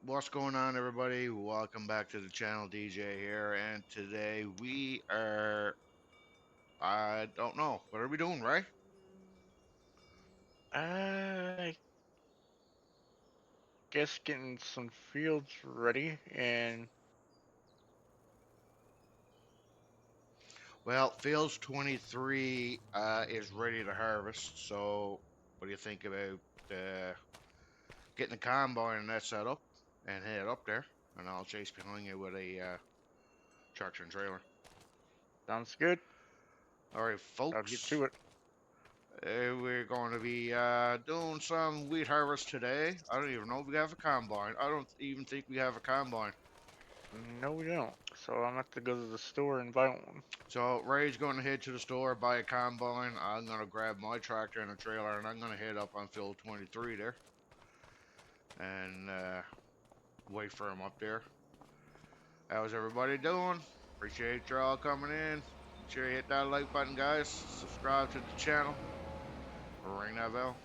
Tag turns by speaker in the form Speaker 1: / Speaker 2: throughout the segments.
Speaker 1: What's going on, everybody? Welcome back to the channel. DJ here, and today we are. I don't know. What are we doing, right?
Speaker 2: I guess getting some fields ready and
Speaker 1: Well, Fields 23 is ready to harvest. So, what do you think about uh, getting the combine and that set up and head up there? And I'll chase behind you with a tractor and trailer.
Speaker 2: sounds good.
Speaker 1: All right,
Speaker 2: I'll get
Speaker 1: folks.
Speaker 2: to it.
Speaker 1: We're going to be doing some wheat harvest today. I don't even know if we have a combine. I don't even think we have a combine.
Speaker 2: No, we don't. So I'm gonna have to go to the store and buy one.
Speaker 1: So Ray's going to head to the store, buy a combine. I'm going to grab my tractor and a trailer, and I'm going to head up on field 23 there and wait for him up there. How's everybody doing? Appreciate you all coming in. Make sure you hit that like button, guys. Subscribe to the channel. Ring that bell.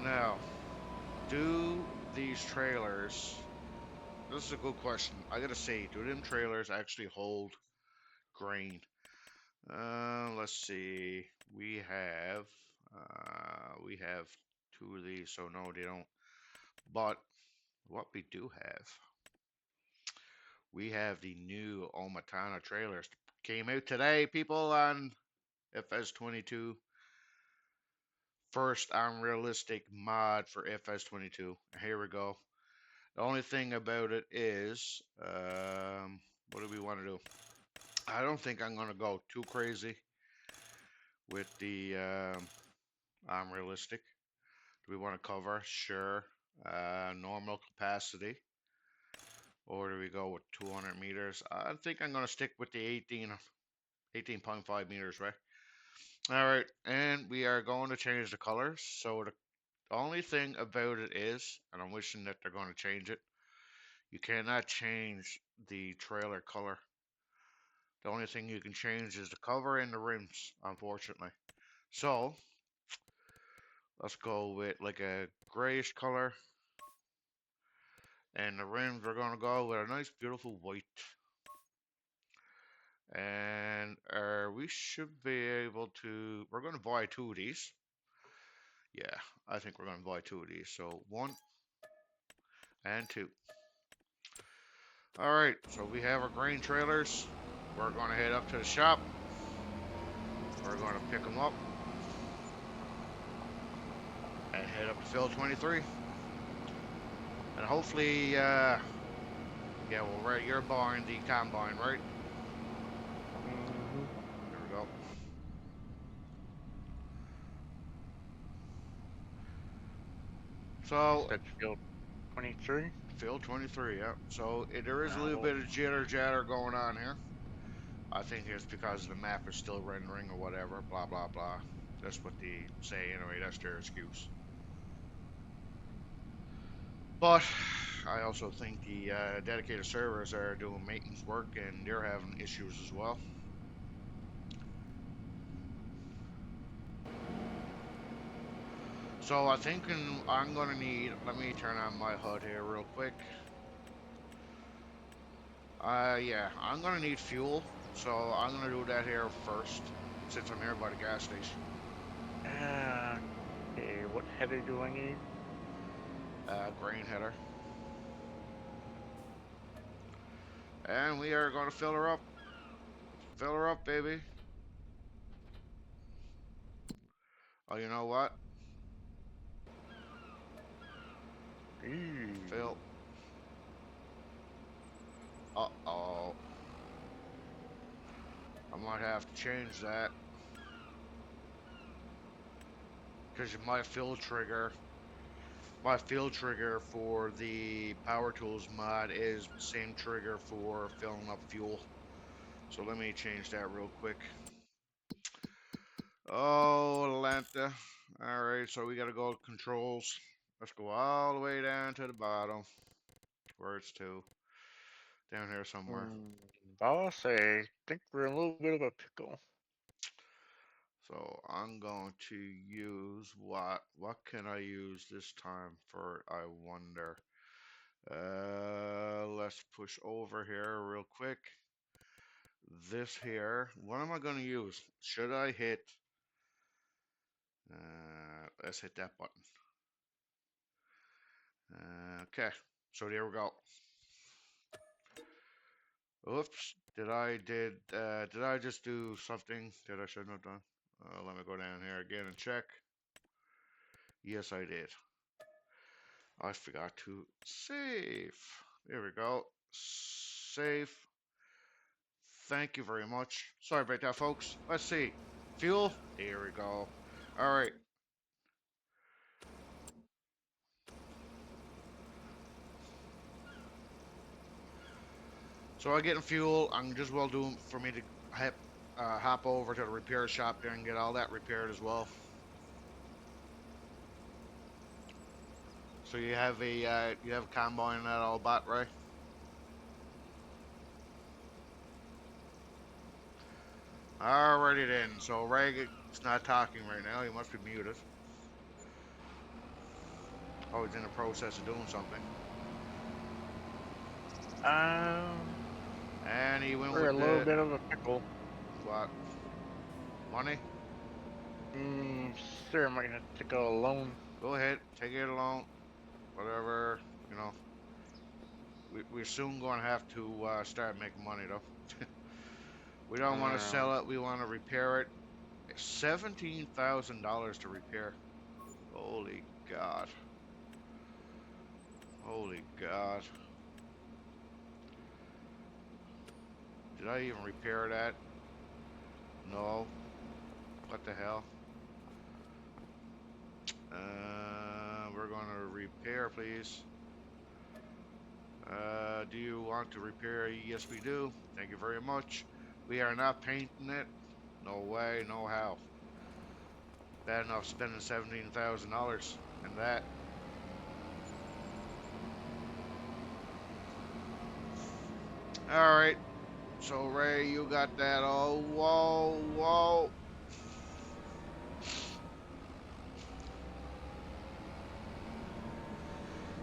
Speaker 1: Now, do these trailers? This is a good question. I gotta say, do them trailers actually hold grain? Let's see. We have two of these, so no, they don't. But what we do have, we have the new Omatana trailers. Came out today, people, on FS22. First unrealistic mod for FS22. Here we go. The only thing about it is, what do we want to do? I don't think I'm gonna go too crazy with the unrealistic. Do we want to cover? Sure. Normal capacity. Or do we go with 200 meters? I think I'm going to stick with the 18.5 meters, right? All right. And we are going to change the colors. So the only thing about it is, and I'm wishing that they're going to change it, you cannot change the trailer color. The only thing you can change is the cover and the rims, unfortunately. So let's go with like a grayish color. And the rims are going to go with a nice, beautiful white. And we should be able to. We're going to buy two of these. Yeah, I think we're going to buy two of these. So one and two. All right, so we have our grain trailers. We're going to head up to the shop. We're going to pick them up and head up to field 23. And hopefully, yeah, well, right, you're buying the combine, right?
Speaker 2: Mm-hmm.
Speaker 1: There we go.
Speaker 2: You
Speaker 1: So
Speaker 2: said field 23.
Speaker 1: field 23, yeah. So there is a little
Speaker 2: Well,
Speaker 1: bit of jitter jatter going on here. I think it's because the map is still rendering or whatever, blah, blah, blah. That's what they say anyway, that's their excuse. But I also think the dedicated servers are doing maintenance work and they're having issues as well. So I think I'm going to need, let me turn on my HUD here real quick. Yeah, I'm going to need fuel. So I'm going to do that here first since I'm here by the gas station.
Speaker 2: okay, what header do I need?
Speaker 1: Grain header. And we are going to fill her up. Fill her up, baby. Oh, you know what?
Speaker 2: Ooh,
Speaker 1: Fill. Uh-oh. I might have to change that because my field trigger for the Power Tools mod is the same trigger for filling up fuel. So let me change that real quick. Oh, Atlanta. All right, so we got to go to controls. Let's go all the way down to the bottom where it's to. Down here somewhere.
Speaker 2: boss, I think we're in a little bit of a pickle.
Speaker 1: So I'm going to use what can I use this time for, I wonder. Let's push over here real quick. This here, what am I going to use? Should I hit, let's hit that button. Okay, so there we go. Oops, did I just do something that I shouldn't have done? Let me go down here again and check. Yes, I did. I forgot to save. There we go. Save. Thank you very much. Sorry about that, folks. Let's see. Fuel. There we go. All right. So I get in fuel. I'm just well doing for me to hop over to the repair shop there and get all that repaired as well. So you have a combine and that all bought, right? Alrighty then. So Ray is not talking right now. He must be muted. Oh, he's in the process of doing something. And he went
Speaker 2: We're
Speaker 1: with
Speaker 2: a little bit of a pickle.
Speaker 1: what? Money?
Speaker 2: Sir, I might have to go alone.
Speaker 1: Go ahead, take it alone. Whatever, you know. We're soon going to have to start making money though. We don't want to sell it. We want to repair it. $17,000 to repair. Holy God. Holy God. Did I even repair that? No. What the hell? We're going to repair, please. Do you want to repair? Yes, we do. Thank you very much. We are not painting it. No way, no how. Bad enough spending $17,000 and that. All right. So Ray, you got that. Oh, whoa, whoa.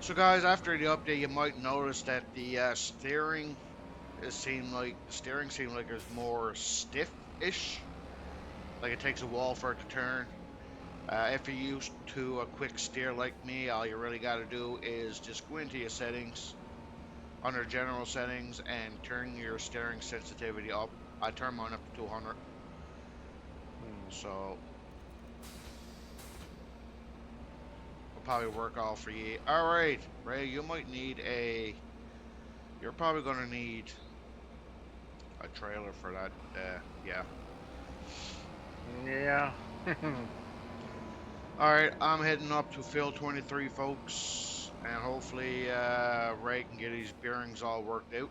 Speaker 1: So guys, after the update, you might notice that the steering seemed like it's more stiff-ish. Like it takes a while for it to turn. If you're used to a quick steer like me, all you really got to do is just go into your settings, under general settings, and turn your steering sensitivity up. I turn mine up to 200. So it'll probably work all for you. All right, Ray, you might need you're probably gonna need a trailer for that. Yeah.
Speaker 2: Yeah.
Speaker 1: All right, I'm heading up to field 23, folks, and hopefully Ray can get his bearings all worked out,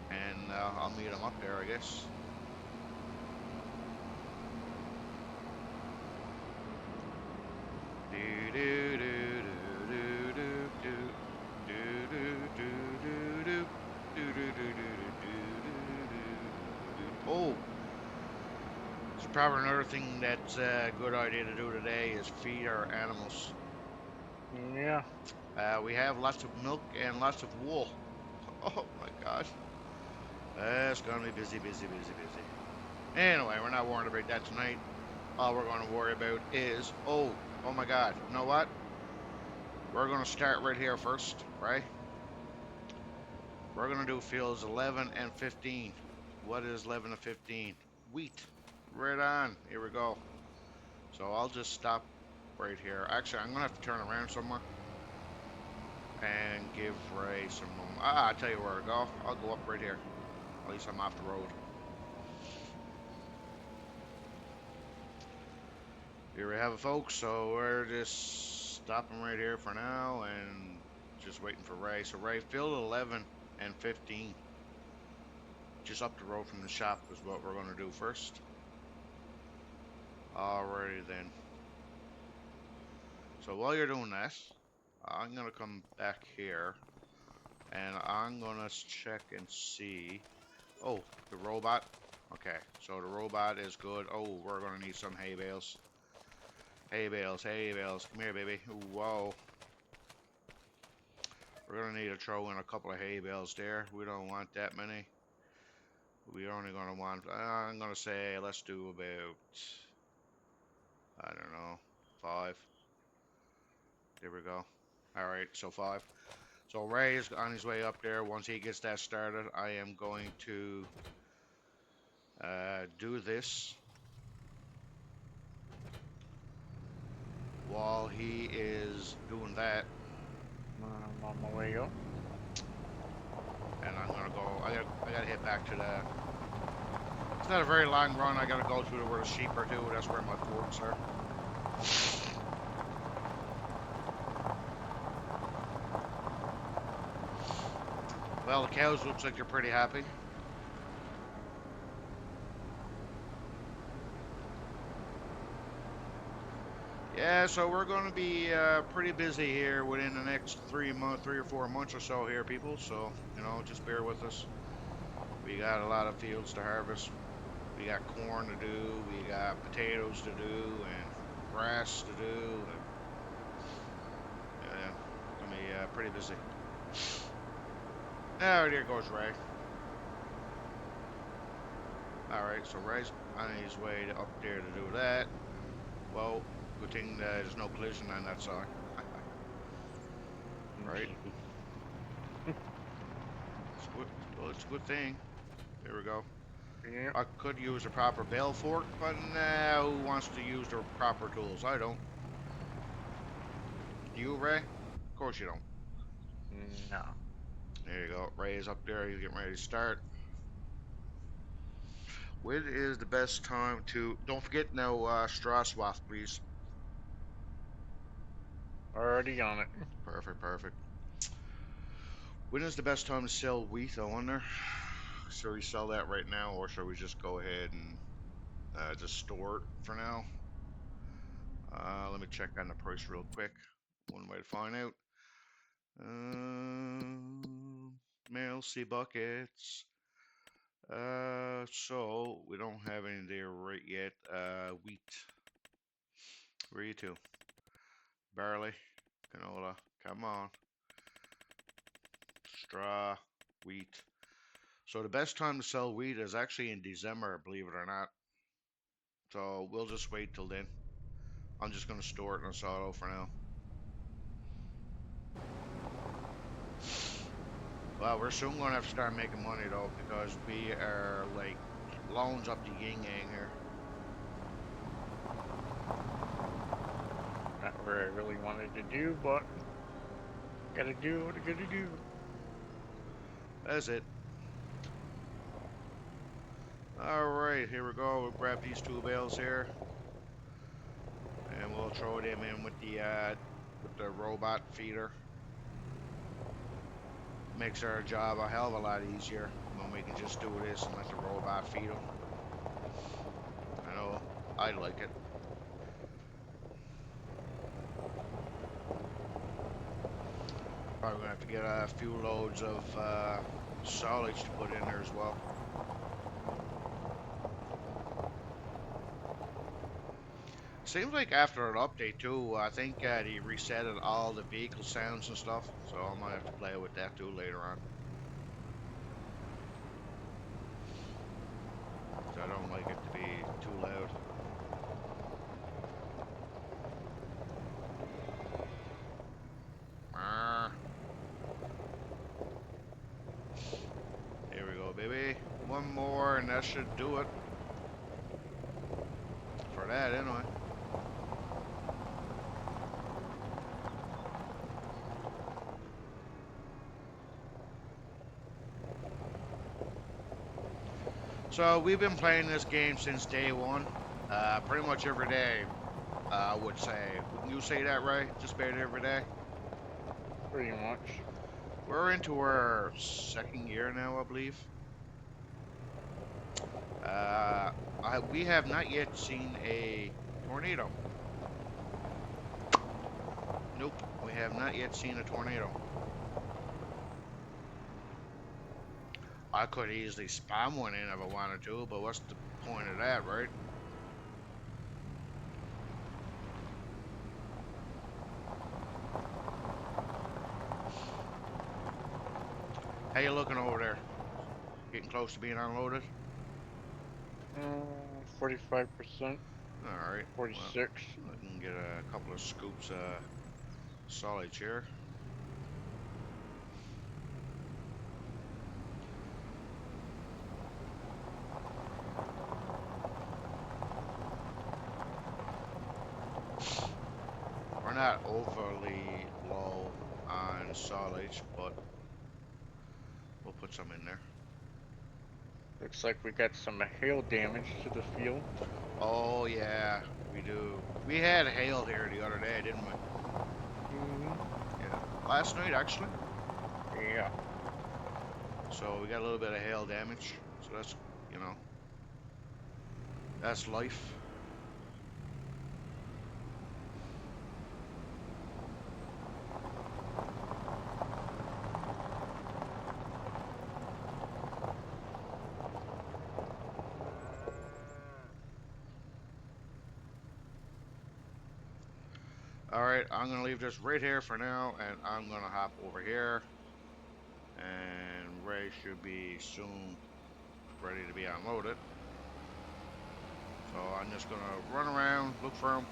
Speaker 1: and I'll meet him up there, I guess. Oh, so probably another thing that's a good idea to do today is feed our animals.
Speaker 2: Yeah.
Speaker 1: We have lots of milk and lots of wool. Oh my gosh. It's gonna be busy, busy, busy, busy. Anyway, we're not worrying about that tonight. All we're gonna worry about is, oh my God, you know what? We're gonna start right here first, right? We're gonna do fields 11 and 15. What is 11 and 15? Wheat. Right on. Here we go. So I'll just stop right here. Actually, I'm gonna have to turn around somewhere and give Ray some room. I'll tell you where to go. I'll go up right here. At least I'm off the road. Here we have it, folks. So we're just stopping right here for now and just waiting for Ray. So Ray, field 11 and 15. Just up the road from the shop is what we're going to do first. Alrighty then. So while you're doing that, I'm going to come back here and I'm going to check and see. Oh, the robot. Okay, so the robot is good. Oh, we're gonna need some hay bales. Hay bales, hay bales. Come here, baby. Ooh, whoa. We're gonna need to throw in a couple of hay bales there. We don't want that many. We're only gonna want, I'm gonna say, let's do about, I don't know, 5. There we go. All right, so 5. So Ray is on his way up there. Once he gets that started, I am going to do this while he is doing that.
Speaker 2: I'm on my way up.
Speaker 1: And I'm gonna go. I gotta head back to the. It's not a very long run. I gotta go through where the sheep are too. That's where my forks are. Well, the cows looks like they're pretty happy. Yeah, so we're going to be pretty busy here within the next 3 or 4 months or so here, people. So, you know, just bear with us. We got a lot of fields to harvest. We got corn to do. We got potatoes to do, and grass to do. And, yeah, gonna be pretty busy. Oh, there goes Ray. All right, so Ray's on his way up there to do that. Well, good thing there's no collision on that side. Right? It's good. Well, it's a good thing. There we go.
Speaker 2: Yeah.
Speaker 1: I could use a proper bell fork, but now who wants to use the proper tools? I don't. You, Ray? Of course you don't.
Speaker 2: No.
Speaker 1: There you go. Ray is up there. He's getting ready to start. When is the best time to... Don't forget no straw swath, please.
Speaker 2: Already on it.
Speaker 1: Perfect, perfect. When is the best time to sell wheat, I wonder? Should we sell that right now, or should we just go ahead and just store it for now? Let me check on the price real quick. One way to find out. Mail, see buckets. So we don't have any there right yet. Wheat. Where are you two? Barley, canola. Come on. Straw, wheat. So the best time to sell wheat is actually in December, believe it or not. So we'll just wait till then. I'm just gonna store it in a silo for now. Well, we're soon gonna have to start making money though, because we are like loans up the yin yang here.
Speaker 2: Not what I really wanted to do, but gotta do what I gotta do.
Speaker 1: That's it. Alright, here we go. We'll grab these 2 bales here. And we'll throw them in with the robot feeder. Makes our job a hell of a lot easier when we can just do this and let the robot feed them. I know, I like it. Probably gonna have to get a few loads of silage to put in there as well. Seems like after an update too, I think he resetted all the vehicle sounds and stuff, so I might have to play with that too later on. So I don't like it to be too loud. Here we go, baby. One more and that should do it. For that, anyway. So we've been playing this game since day one, pretty much every day, I would say. Wouldn't you say that, Ray? Just about every day?
Speaker 2: Pretty much.
Speaker 1: We're into our 2nd year now, I believe. We have not yet seen a tornado. Nope, we have not yet seen a tornado. I could easily spam one in if I wanted to, but what's the point of that, right? How you looking over there? Getting close to being unloaded?
Speaker 2: 45%,
Speaker 1: Alright, well,
Speaker 2: 46.
Speaker 1: I can get a couple of scoops of solid here. We're not overly low on solage, but we'll put some in there.
Speaker 2: Looks like we got some hail damage to the field.
Speaker 1: Oh yeah, we do. We had hail here the other day, didn't we? Yeah, last night actually.
Speaker 2: Yeah.
Speaker 1: So we got a little bit of hail damage. So that's, you know, that's life. Alright, I'm gonna leave this right here for now, and I'm gonna hop over here. And Ray should be soon ready to be unloaded. So I'm just gonna run around, look for him.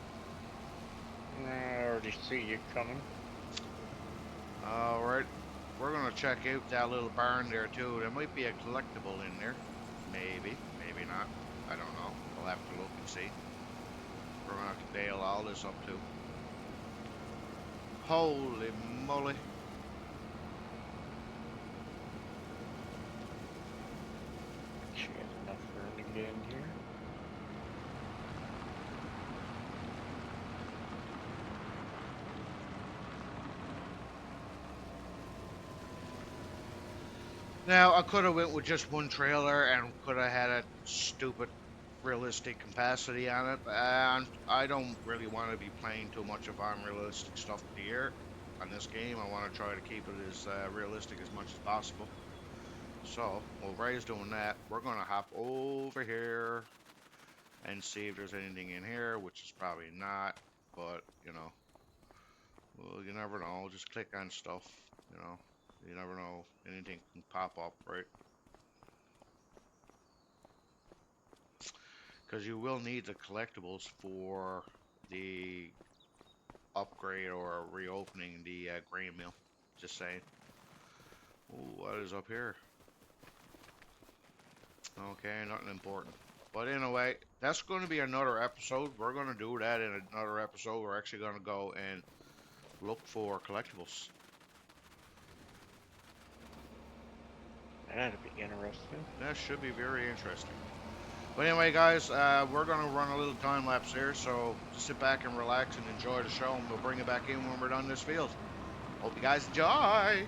Speaker 2: I already see you coming.
Speaker 1: Alright, we're gonna check out that little barn there too. There might be a collectible in there. Maybe, maybe not. I don't know. We'll have to look and see. We're gonna have to bail all this up too. Holy moly.
Speaker 2: She has enough room to get in here.
Speaker 1: Now I could have went with just one trailer and could have had a stupid realistic capacity on it. And I don't really want to be playing too much of unrealistic stuff here on this game. I want to try to keep it as realistic as much as possible. So while Ray's doing that, we're gonna hop over here and see if there's anything in here, which is probably not. But you know, well, you never know. Just click on stuff. You know, you never know. Anything can pop up, right? Because you will need the collectibles for the upgrade or reopening the grain mill. Just saying. Ooh, what is up here? Okay, nothing important. But anyway, that's going to be another episode. We're going to do that in another episode. We're actually going to go and look for collectibles.
Speaker 2: That'd be interesting.
Speaker 1: That should be very interesting. But anyway, guys, we're going to run a little time lapse here, so just sit back and relax and enjoy the show, and we'll bring it back in when we're done this field. Hope you guys enjoy!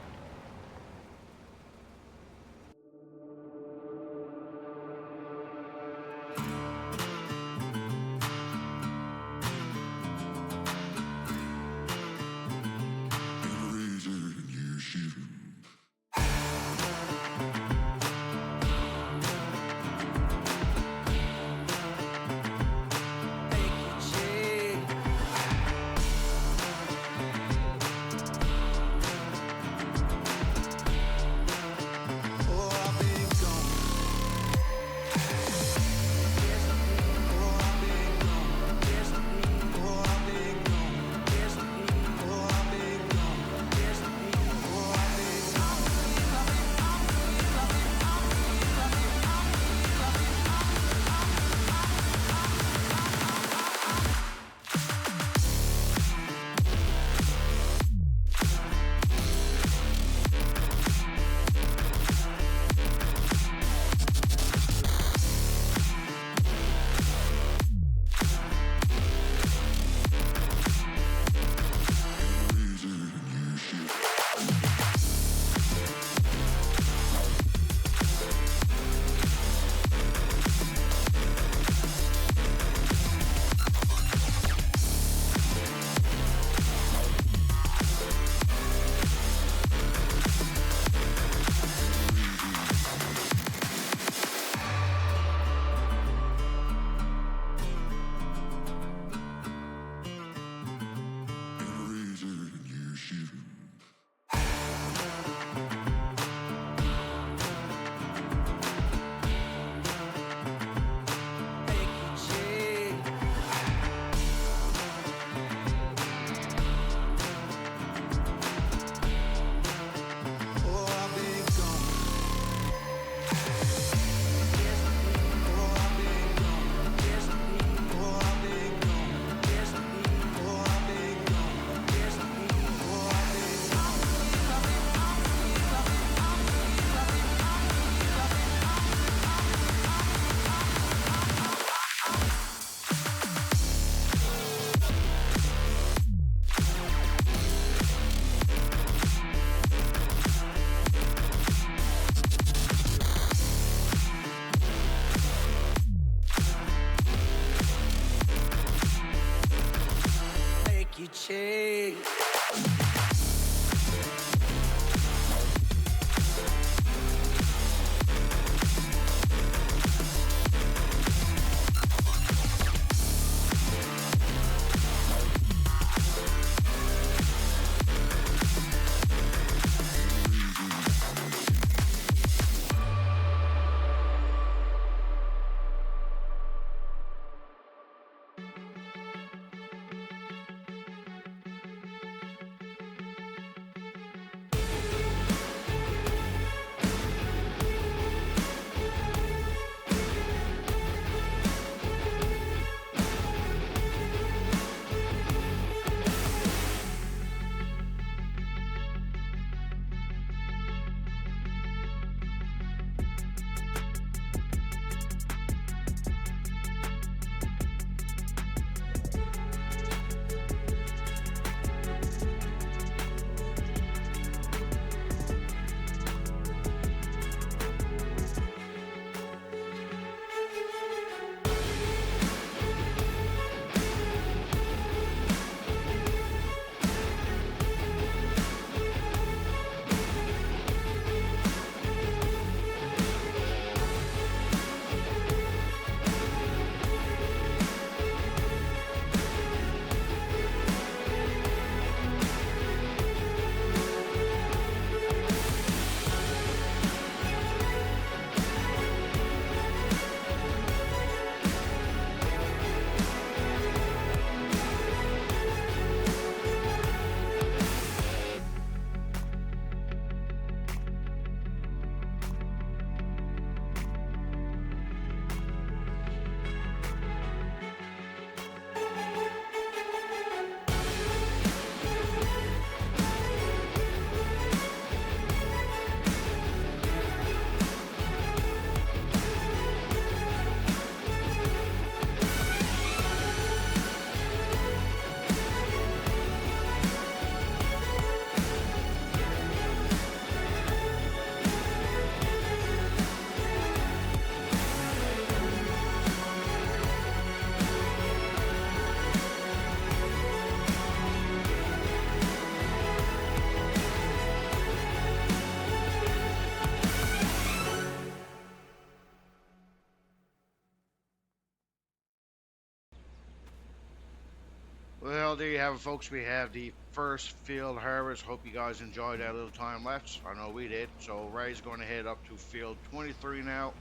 Speaker 1: there you have it, folks. We have the first field harvest. Hope you guys enjoyed that little time lapse. I know we did. So Ray's going to head up to field 23 now,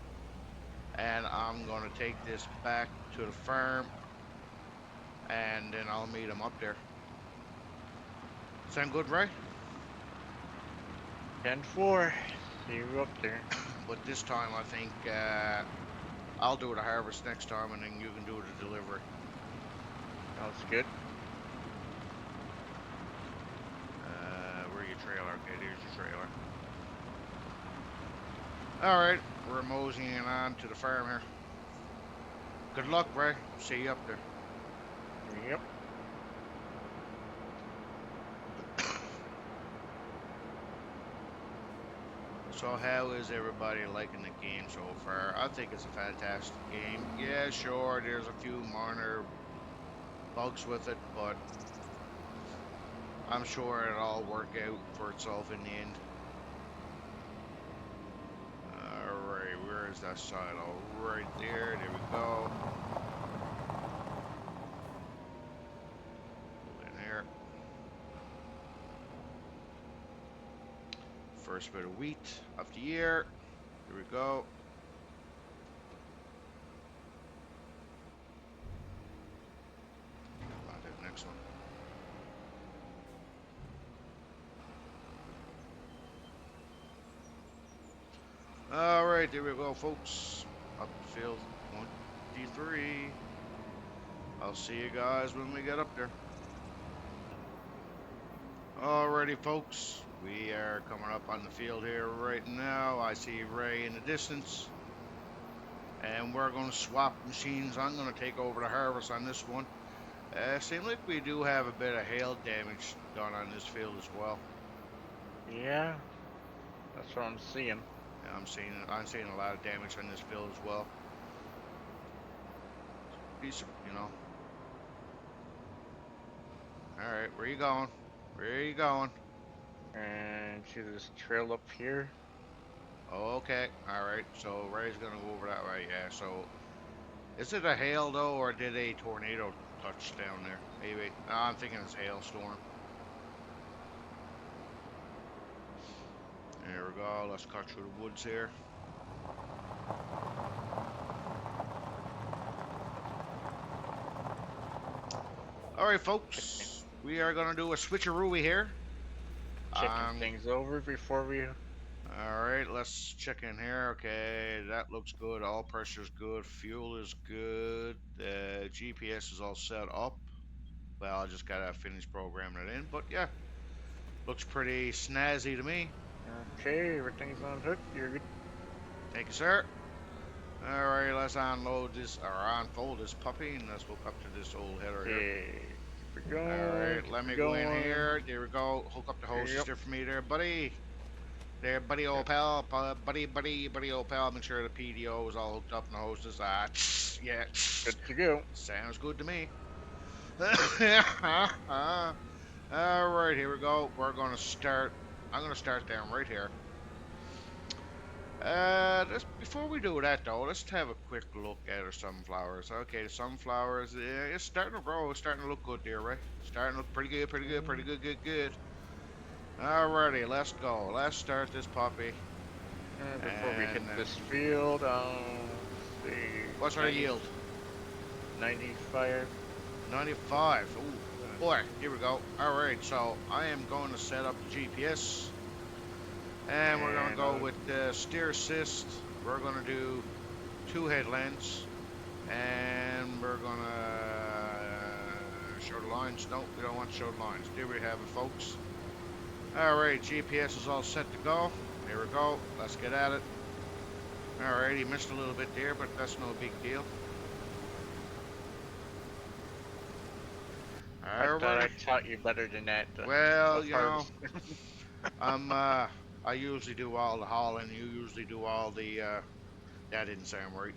Speaker 1: and I'm going to take this back to the farm, and then I'll meet him up there. Sound good, Ray?
Speaker 2: 10-4. See you up there.
Speaker 1: But this time, I think I'll do the harvest next time, and then you can do the delivery.
Speaker 2: Sounds good.
Speaker 1: Where's your trailer? Okay, there's your trailer. All right, we're moseying on to the farm here. Good luck, Ray. See you up there.
Speaker 2: Yep.
Speaker 1: So how is everybody liking the game so far? I think it's a fantastic game. Yeah, sure, there's a few minor bugs with it, but I'm sure it'll all work out for itself in the end. Alright, where is that silo? Right there, there we go. Go in there. First bit of wheat of the year. Here we go. On to the next one. Alright, there we go, folks. Up to field 23. I'll see you guys when we get up there. Alrighty, folks. We are coming up on the field here right now. I see Ray in the distance. And we're going to swap machines. I'm going to take over the harvest on this one. Seems like we do have a bit of hail damage done on this field as well.
Speaker 2: Yeah. That's what I'm seeing.
Speaker 1: Yeah, I'm seeing a lot of damage on this field as well. Piece of, you know. Alright, where you going? Where are you going?
Speaker 2: And see this trail up here.
Speaker 1: Oh, okay. Alright, so Ray's gonna go over that way, yeah, so is it a hail though, or did a tornado touch down there? Maybe. No, I'm thinking it's a hailstorm. There we go, let's cut through the woods here. Alright, folks, we are gonna do a switcheroo here.
Speaker 2: Checking things over before we.
Speaker 1: Alright, let's check in here. Okay, that looks good. All pressure's good. Fuel is good. The GPS is all set up. Well, I just gotta finish programming it in. But yeah, looks pretty snazzy to me.
Speaker 2: Okay, everything's on hook. You're good.
Speaker 1: Thank you, sir. Alright, let's unload this, or unfold this puppy, and let's hook up to this old header here.
Speaker 2: Okay. Keep it going.
Speaker 1: Alright, let me go in here. There we go. Hook up the hoses there for me there, buddy. There, buddy, old pal, buddy, old pal. Make sure the PDO is all hooked up in the hoses. Yeah.
Speaker 2: Good to go.
Speaker 1: Sounds good to me. Alright, here we go. We're gonna start. I'm gonna start down right here. Before we do that though, let's have a quick look at our sunflowers. Okay, the sunflowers, it's starting to grow. It's starting to look good there, right? Starting to look pretty good. Good. Alrighty, let's go. Let's start this puppy.
Speaker 2: Before we hit this field, see.
Speaker 1: What's our yield?
Speaker 2: 95.
Speaker 1: 95. Ooh, boy, here we go. Alright, so I am going to set up the GPS. And we're going to go with the steer assist. We're going to do 2 headlands. And we're going to show the lines. Nope, we don't want to show the lines. There we have it, folks. Alright, GPS is all set to go. There we go. Let's get at it. Alright, he missed a little bit there, but that's no big deal.
Speaker 2: I thought I taught you better than that.
Speaker 1: Well, you know, I usually do all the hauling. You usually do all the. That didn't sound right.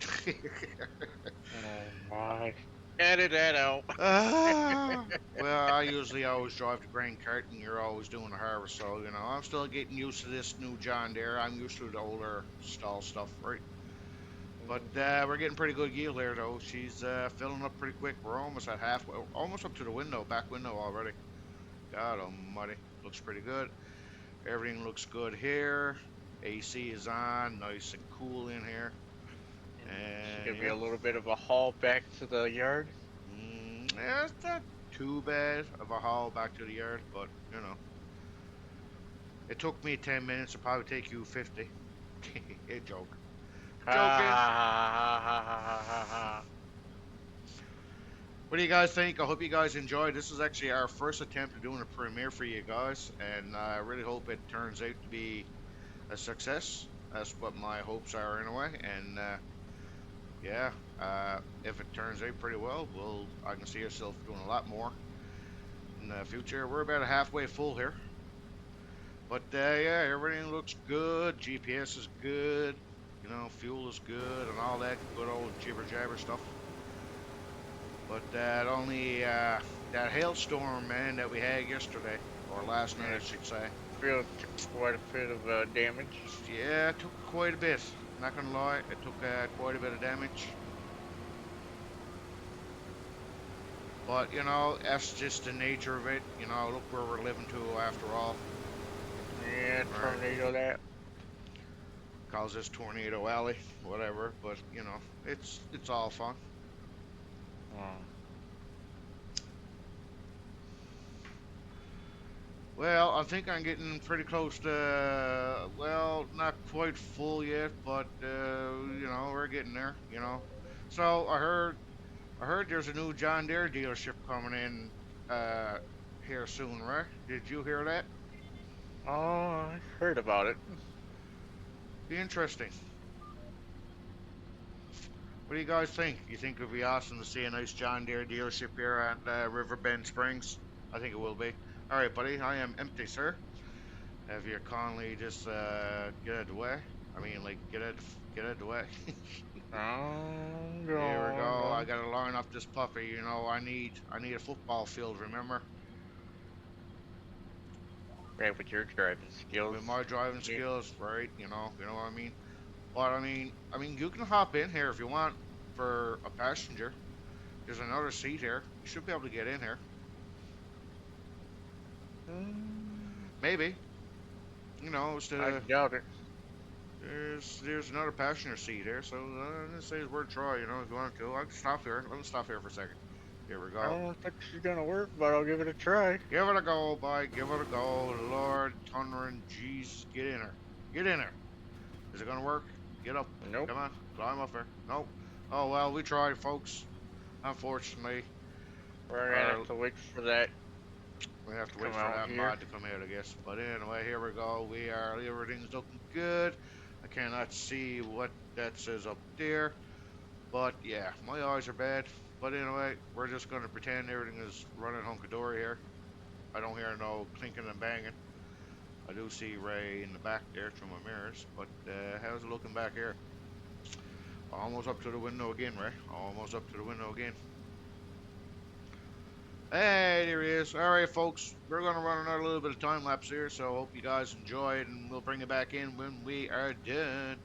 Speaker 2: Oh my! Edit that out.
Speaker 1: Well, I usually always drive the grain cart, and you're always doing the harvest. So you know, I'm still getting used to this new John Deere. I'm used to the older stall stuff, right? But we're getting pretty good yield there, though. She's filling up pretty quick. We're almost at halfway, almost up to the window, back window already. God almighty, looks pretty good. Everything looks good here. AC is on, nice and cool in here.
Speaker 2: And it's
Speaker 1: And
Speaker 2: gonna be
Speaker 1: yeah,
Speaker 2: a little bit of a haul back to the yard.
Speaker 1: yeah, it's not too bad of a haul back to the yard, but you know, it took me 10 minutes. It'll probably take you 50. A joke.
Speaker 2: Ha
Speaker 1: Joking.
Speaker 2: ha ha ha ha ha ha ha.
Speaker 1: What do you guys think? I hope you guys enjoyed. This is actually our first attempt at doing a premiere for you guys, and I really hope it turns out to be a success. That's what my hopes are, in a way. And yeah, if it turns out pretty well, I can see ourselves doing a lot more in the future. We're about halfway full here, but yeah, everything looks good. GPS is good. You know, fuel is good, and all that good old jibber jabber stuff. But that hailstorm, man, that we had yesterday, or last night, I should say.
Speaker 2: Feel it took quite a bit of damage.
Speaker 1: Yeah, it took quite a bit. Not gonna lie, it took quite a bit of damage. But you know, that's just the nature of it. You know, look where we're living to after all.
Speaker 2: Yeah,
Speaker 1: Right.
Speaker 2: tornado that.
Speaker 1: Calls this Tornado Alley, whatever. But you know, it's all fun.
Speaker 2: Oh.
Speaker 1: Well, I think I'm getting pretty close to, well, not quite full yet, but you know, we're getting there, you know. So I heard there's a new John Deere dealership coming in here soon, right? Did you hear that?
Speaker 2: Oh, I heard about it.
Speaker 1: Be interesting. What do you guys think? You think it'd be awesome to see a nice John Deere dealership here at Riverbend Springs? I think it will be. All right, buddy. I am empty, sir. Have you kindly just get out of the way? I mean, like get out of the way.
Speaker 2: Oh,
Speaker 1: Here we go. I
Speaker 2: no.
Speaker 1: gotta line up this puppy. You know, I need a football field. Remember,
Speaker 2: Right, with your driving skills.
Speaker 1: with my driving
Speaker 2: Yeah.
Speaker 1: skills, right? You know what I mean. But I mean, you can hop in here if you want for a passenger. There's another seat here. You should be able to get in here. Maybe. You know, instead
Speaker 2: I
Speaker 1: of
Speaker 2: doubt it.
Speaker 1: there's another passenger seat here, so let's say it's worth a try. You know, if you want to, I can stop here. Let me stop here for a second. Here we
Speaker 2: I
Speaker 1: go.
Speaker 2: don't think she's gonna work, but I'll give it a try.
Speaker 1: Give it a go, boy. Give it a go. Lord, thunder and Jesus, get in there. Get in there. Is it gonna work? Get up.
Speaker 2: Nope.
Speaker 1: Come on, climb up here. Nope. Oh well, we tried, folks. Unfortunately,
Speaker 2: We're gonna have to wait for that.
Speaker 1: we have to wait
Speaker 2: Come
Speaker 1: for
Speaker 2: out
Speaker 1: that
Speaker 2: here.
Speaker 1: mod to come out, I guess. But anyway, here we go. Everything's looking good. I cannot see what that says up there. But yeah, my eyes are bad. But anyway, we're just gonna pretend everything is running hunky-dory here. I don't hear no clinking and banging. I do see Ray in the back there through my mirrors. But how's it looking back here? Almost up to the window again, Ray. Almost up to the window again. Hey, there he is. All right, folks, we're going to run another little bit of time lapse here, so I hope you guys enjoy it, and we'll bring it back in when we are done.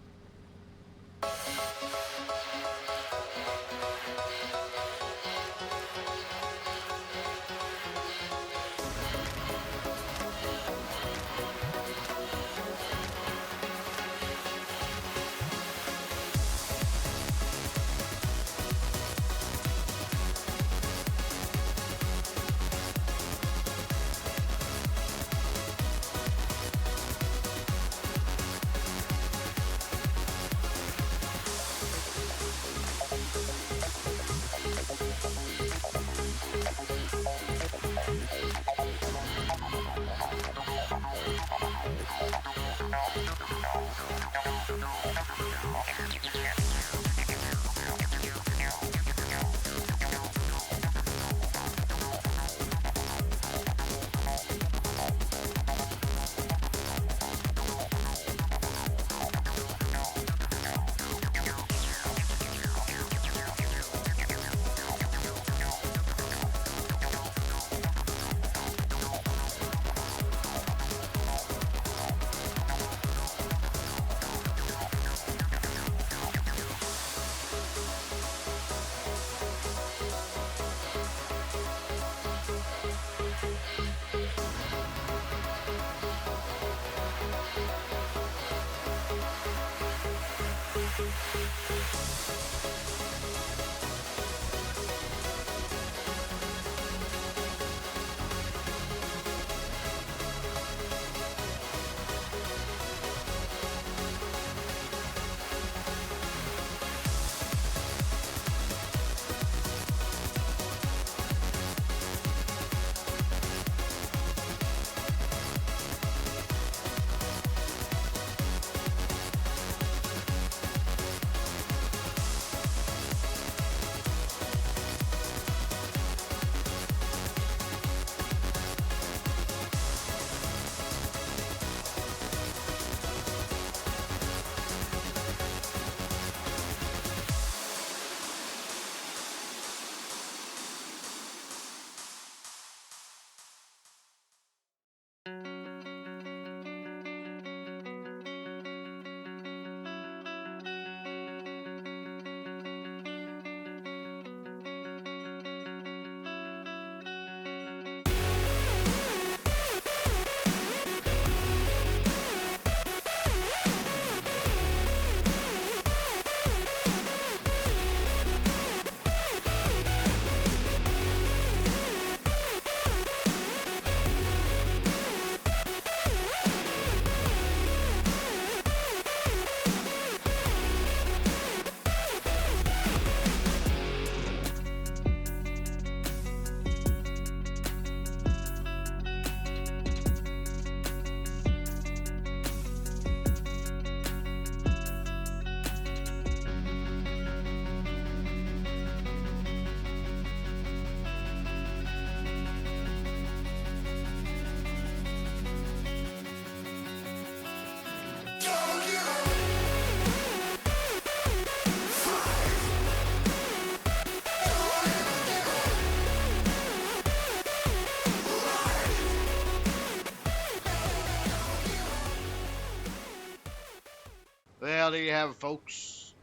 Speaker 1: Well, there you have it, folks.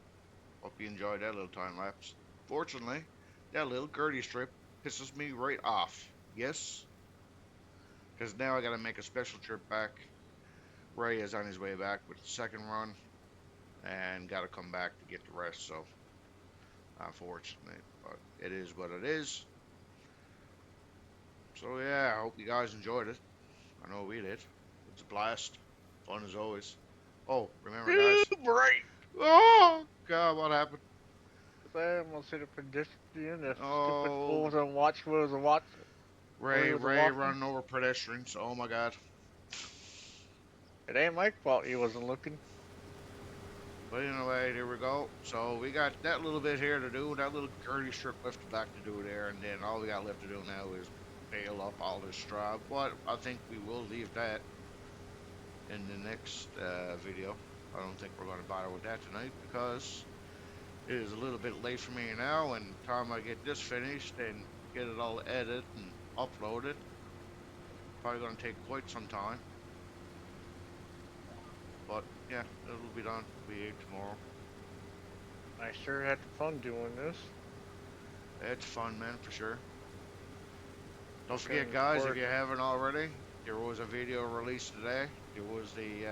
Speaker 1: Hope you enjoyed that little time lapse. Fortunately, that little Gertie strip pisses me right off. Yes, because now I got to make a special trip back. Ray is on his way back with the second run and got to come back to get the rest. So, unfortunately, but it is what it is. So, yeah, I hope you guys enjoyed it. I know we did. It was a blast. Fun as always. Oh, remember,
Speaker 2: Good
Speaker 1: guys.
Speaker 2: break.
Speaker 1: Oh, God, what happened?
Speaker 2: I almost hit a pedestrian. The stupid fool
Speaker 1: Oh,
Speaker 2: was on watch. Was a watch. Or he was a
Speaker 1: Ray
Speaker 2: walking.
Speaker 1: running over pedestrians. Oh, my God.
Speaker 2: It ain't my fault he wasn't looking.
Speaker 1: But anyway, there we go. So we got that little bit here to do, that little Gertie strip left back to do there, and then all we got left to do now is bale up all this straw. But I think we will leave that in the next video. I don't think we're going to bother with that tonight because it is a little bit late for me now, and the time I get this finished and get it all edited and uploaded, probably going to take quite some time. But yeah, it'll be done. It'll be 8 tomorrow.
Speaker 2: I sure had fun doing this.
Speaker 1: It's fun, man, for sure. Don't
Speaker 2: Looking
Speaker 1: forget, guys, if
Speaker 2: forward.
Speaker 1: you haven't already, there was a video released today. There was the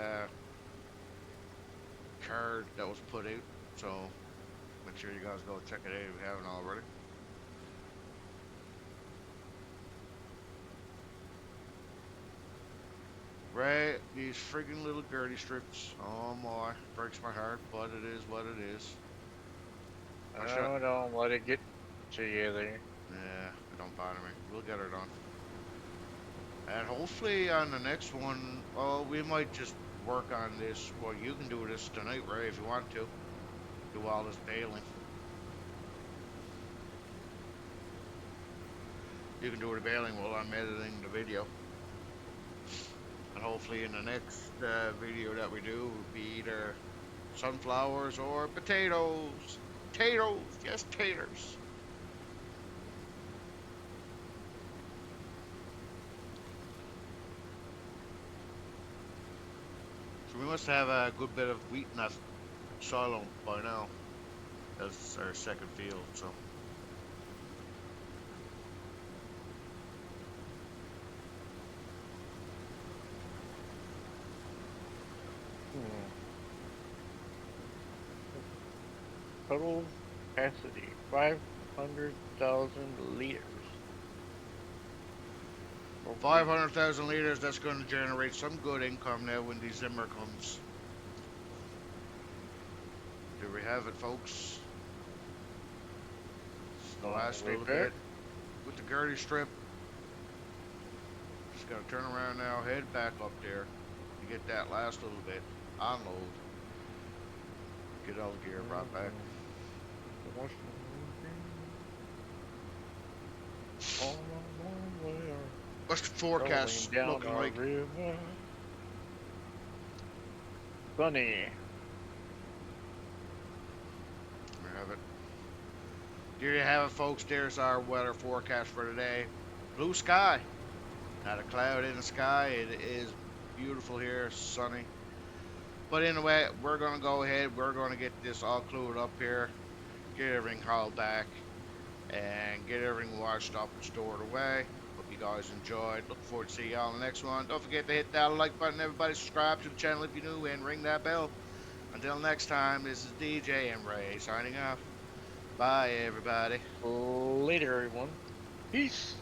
Speaker 1: card that was put out, so make sure you guys go check it out if you haven't already. Right, these freaking little Gertie strips. Oh my, breaks my heart, but it is what it is. I should,
Speaker 2: Oh, don't let it get to you there.
Speaker 1: yeah, it don't bother me. We'll get her done. And hopefully on the next one, well, we might just work on this. Well, you can do this tonight, Ray, if you want to. Do all this baling. You can do the baling while I'm editing the video. And hopefully in the next video that we do will be either sunflowers or potatoes. Potatoes, yes, taters. So we must have a good bit of wheat in that silo by now. That's our second field, so.
Speaker 2: Hmm. Total capacity 500,000 liters.
Speaker 1: 500,000 liters, that's going to generate some good income now when December comes. There we have it, folks. It's the last little bit with the Gertie strip. Just got to turn around now, head back up there to get that last little bit, unload, get all the gear brought back. What's the forecast looking like?
Speaker 2: River. Sunny.
Speaker 1: There you have it. There you have it, folks. There's our weather forecast for today. Blue sky. Not a cloud in the sky. It is beautiful here, sunny. But anyway, we're going to go ahead. We're going to get this all clued up here. Get everything hauled back. And get everything washed up and stored away. Hope you guys enjoyed. Look forward to see y'all in the next one. Don't forget to hit that like button. Everybody subscribe to the channel if you're new and ring that bell. Until next time, this is DJ and Ray signing off. Bye, everybody.
Speaker 2: Later, everyone. Peace.